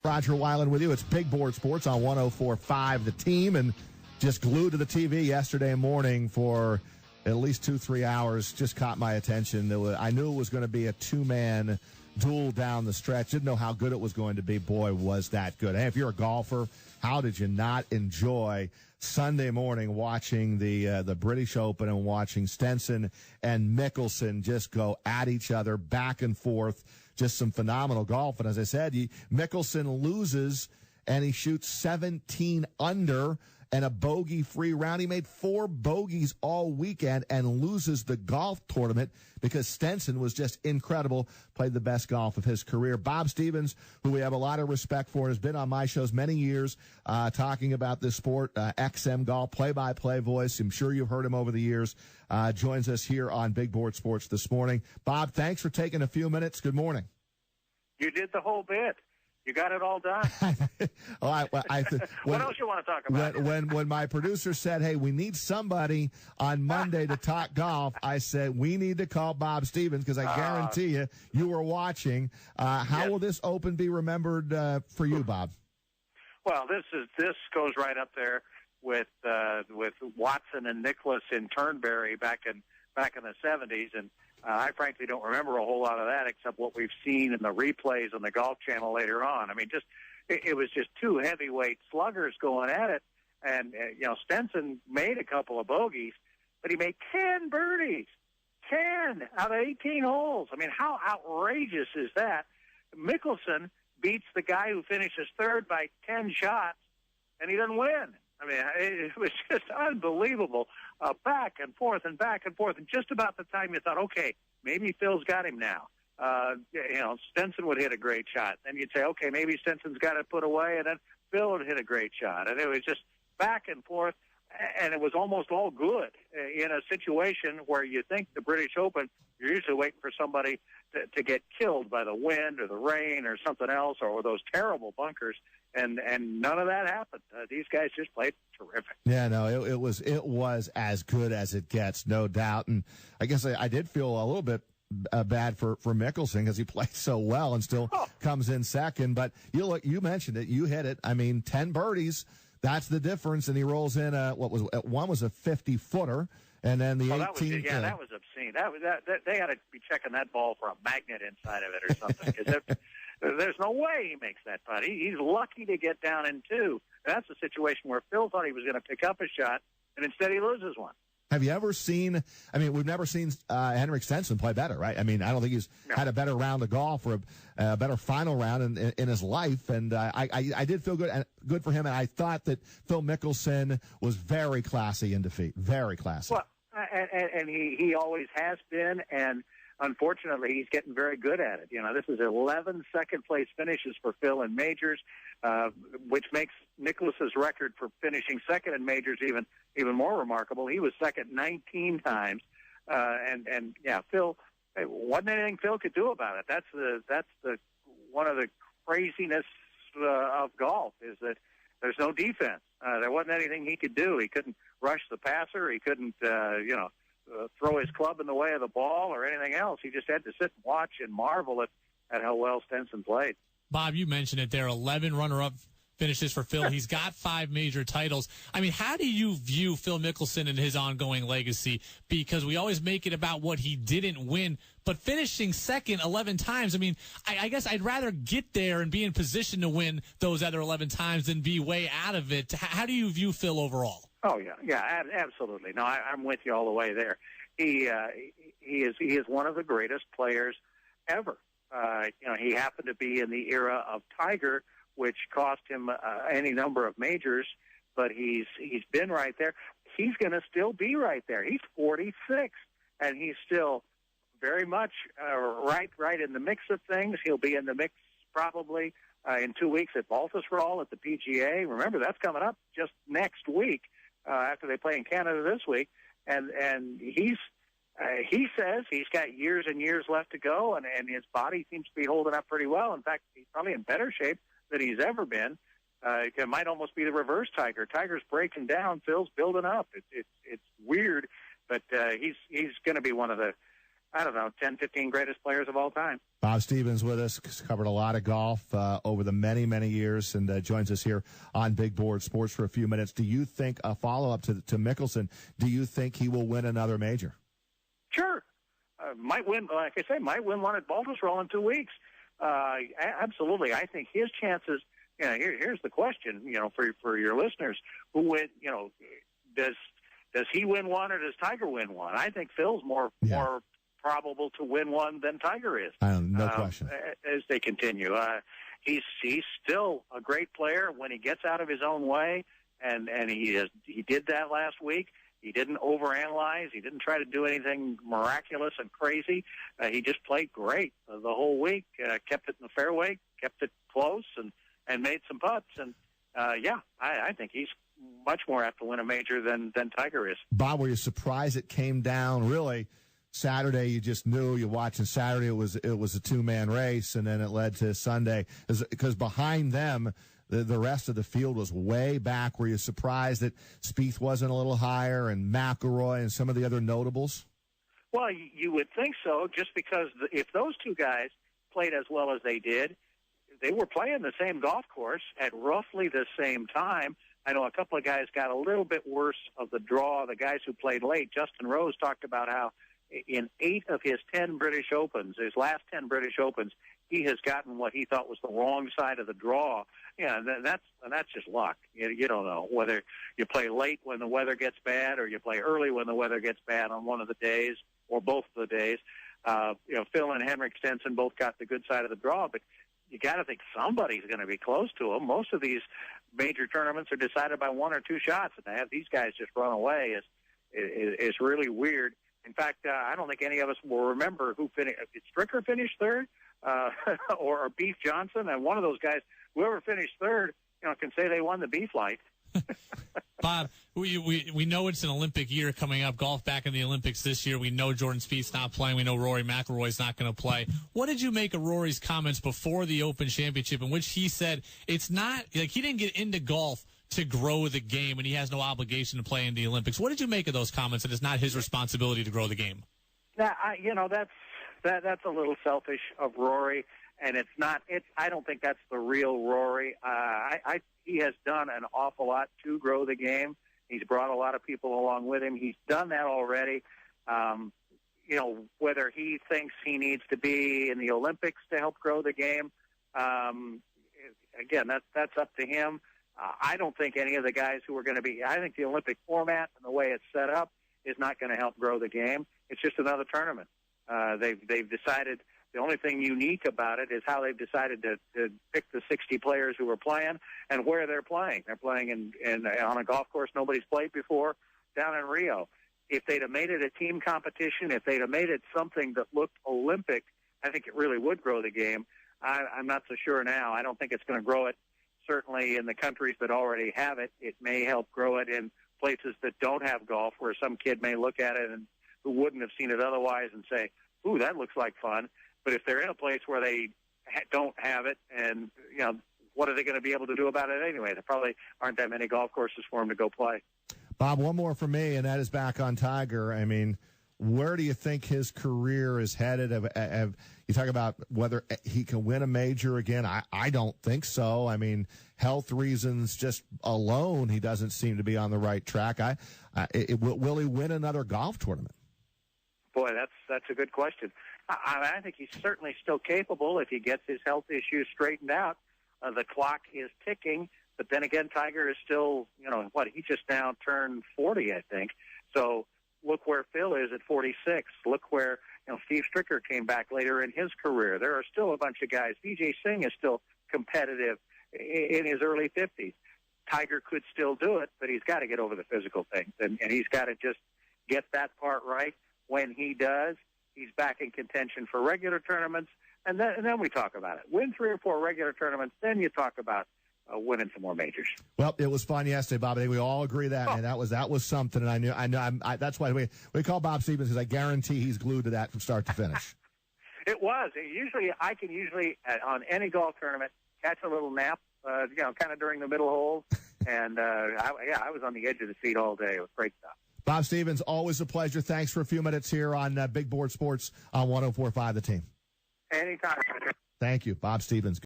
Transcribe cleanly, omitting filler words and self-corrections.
Rodger, Wyland with you. It's Big Board Sports on 104.5 The Team, and just glued to the TV yesterday morning for at least 2-3 hours. Just caught my attention. I knew it was going to be a two-man duel down the stretch. Didn't know how good it was going to be. Boy, was that good. Hey, if you're a golfer, how did you not enjoy Sunday morning watching the British Open and watching Stenson and Mickelson just go at each other back and forth? Just some phenomenal golf. And as I said, Mickelson loses and he shoots 17 under and a bogey-free round. He made 4 bogeys all weekend and loses the golf tournament because Stenson was just incredible, played the best golf of his career. Bob Stevens, who we have a lot of respect for, has been on my shows many years talking about this sport, XM Golf, play-by-play voice. I'm sure you've heard him over the years. Joins us here on Big Board Sports this morning. Bob, thanks for taking a few minutes. Good morning. You did the whole bit. You got it all done. What else you want to talk about? When my producer said, hey, we need somebody on Monday to talk golf, I said, we need to call Bob Stevens because I guarantee you were watching. How will this Open be remembered for you, Bob? Well, this goes right up there with Watson and Nicklaus in Turnberry back in the 70s, and I frankly don't remember a whole lot of that except what we've seen in the replays on the Golf Channel later on. I mean, it was just two heavyweight sluggers going at it. And, Stenson made a couple of bogeys, but he made 10 birdies. 10 out of 18 holes. I mean, how outrageous is that? Mickelson beats the guy who finishes third by 10 shots, and he doesn't win. I mean, it was just unbelievable, back and forth and back and forth. And just about the time you thought, okay, maybe Phil's got him now. Stenson would hit a great shot. Then you'd say, okay, maybe Stenson's got it put away, and then Phil would hit a great shot. And it was just back and forth, and it was almost all good in a situation where you think the British Open, you're usually waiting for somebody to get killed by the wind or the rain or something else or those terrible bunkers. And none of that happened. These guys just played terrific. Yeah, no, it was as good as it gets, no doubt. And I guess I did feel a little bit bad for Mickelson because he played so well and still comes in second. But you mentioned it, you hit it. I mean, 10 birdies. That's the difference. And he rolls in one was a 50-footer. And then the 18th. That was obscene. They had to be checking that ball for a magnet inside of it or something. Because there's no way he makes that putt. He's lucky to get down in 2. That's a situation where Phil thought he was going to pick up a shot, and instead he loses one. Have you ever seen, we've never seen Henrik Stenson play better, right? I mean, I don't think he's had a better round of golf or a better final round in his life. And I did feel good for him, and I thought that Phil Mickelson was very classy in defeat. Very classy. Well, and he always has been, and unfortunately, he's getting very good at it. This is 11 second-place finishes for Phil in majors, which makes Nicklaus's record for finishing second in majors even more remarkable. He was second 19 times, and Phil, wasn't anything Phil could do about it. That's the one of the craziness of golf is that there's no defense. There wasn't anything he could do. He couldn't rush the passer. He couldn't, throw his club in the way of the ball or anything else. He just had to sit and watch and marvel at how well Stenson played. Bob, you mentioned it. There are 11 runner-up finishes for Phil. He's got 5 major titles. I mean, how do you view Phil Mickelson and his ongoing legacy? Because we always make it about what he didn't win, but finishing second 11 times, I mean, I guess I'd rather get there and be in position to win those other 11 times than be way out of it. How do you view Phil overall? Oh, yeah, absolutely. No, I'm with you all the way there. He is one of the greatest players ever. He happened to be in the era of Tiger, which cost him any number of majors, but he's been right there. He's going to still be right there. He's 46, and he's still very much right in the mix of things. He'll be in the mix probably in 2 weeks at Baltusrol at the PGA. Remember, that's coming up just next week after they play in Canada this week. And he says he's got years and years left to go, and his body seems to be holding up pretty well. In fact, he's probably in better shape than he's ever been. It might almost be the reverse Tiger. Tiger's breaking down. Phil's building up. It's weird, but he's going to be one of the I don't know, 10, 15 greatest players of all time. Bob Stevens with us, covered a lot of golf over the many, many years, and joins us here on Big Board Sports for a few minutes. Do you think, a follow-up to Mickelson, do you think he will win another major? Sure. Might win, like I say, might win one at Baltusrol in 2 weeks. Absolutely. I think his chances, here's the question, for your listeners, who win, does he win one or does Tiger win one? I think Phil's more probable to win one than Tiger is. No question. As they continue, he's still a great player when he gets out of his own way, and he did that last week. He didn't overanalyze. He didn't try to do anything miraculous and crazy. He just played great the whole week. Kept it in the fairway, kept it close, and made some putts. And I think he's much more apt to win a major than Tiger is. Bob, were you surprised it came down really? Saturday, you just knew. You're watching Saturday, it was a two-man race, and then it led to Sunday. Because behind them, the rest of the field was way back. Were you surprised that Spieth wasn't a little higher, and McIlroy and some of the other notables? Well, you would think so, just because if those two guys played as well as they did, they were playing the same golf course at roughly the same time. I know a couple of guys got a little bit worse of the draw. The guys who played late, Justin Rose talked about how in 8 of his 10 British Opens, his last 10 British Opens, he has gotten what he thought was the wrong side of the draw. Yeah, that's just luck. You don't know whether you play late when the weather gets bad or you play early when the weather gets bad on one of the days or both of the days. Phil and Henrik Stenson both got the good side of the draw, but you got to think somebody's going to be close to them. Most of these major tournaments are decided by 1 or 2 shots, and to have these guys just run away is really weird. In fact, I don't think any of us will remember who finished. Did Stricker finish third, or Beef Johnson? And one of those guys, whoever finished third, can say they won the Beef Light. Bob, we know it's an Olympic year coming up. Golf back in the Olympics this year. We know Jordan Spieth's not playing. We know Rory McIlroy's not going to play. What did you make of Rory's comments before the Open Championship, in which he said it's not like he didn't get into golf to grow the game, and he has no obligation to play in the Olympics? What did you make of those comments, that it's not his responsibility to grow the game? That's a little selfish of Rory, and it's not. I don't think that's the real Rory. He has done an awful lot to grow the game. He's brought a lot of people along with him. He's done that already. Whether he thinks he needs to be in the Olympics to help grow the game, again, that's up to him. I don't think any of the guys who are going to be – I think the Olympic format and the way it's set up is not going to help grow the game. It's just another tournament. They've decided – the only thing unique about it is how they've decided to pick the 60 players who are playing and where they're playing. They're playing on a golf course nobody's played before down in Rio. If they'd have made it a team competition, if they'd have made it something that looked Olympic, I think it really would grow the game. I'm not so sure now. I don't think it's going to grow it. Certainly in the countries that already have it, it may help grow it in places that don't have golf, where some kid may look at it and who wouldn't have seen it otherwise and say, ooh, that looks like fun. But if they're in a place where they don't have it, and, what are they going to be able to do about it anyway? There probably aren't that many golf courses for them to go play. Bob, one more for me, and that is back on Tiger. I mean, where do you think his career is headed? You talk about whether he can win a major again. I don't think so. I mean, health reasons just alone, he doesn't seem to be on the right track. Will he win another golf tournament? Boy, that's a good question. I think he's certainly still capable if he gets his health issues straightened out. The clock is ticking, but then again, Tiger is still, he just now turned 40, I think. So look where Phil is at 46. Look where Steve Stricker came back later in his career. There are still a bunch of guys. Vijay Singh is still competitive in his early 50s. Tiger could still do it, but he's got to get over the physical things, and he's got to just get that part right. When he does, he's back in contention for regular tournaments, and then we talk about it. Win 3 or 4 regular tournaments, then you talk about winning some more majors. Well, it was fun yesterday, Bob. I think we all agree that, man. That was something, and I knew. That's why we call Bob Stevens, because I guarantee he's glued to that from start to finish. It was. I can usually on any golf tournament catch a little nap, kind of during the middle holes, and I was on the edge of the seat all day. It was great stuff. Bob Stevens, always a pleasure. Thanks for a few minutes here on Big Board Sports on 104.5 The Team. Anytime. Thank you, Bob Stevens.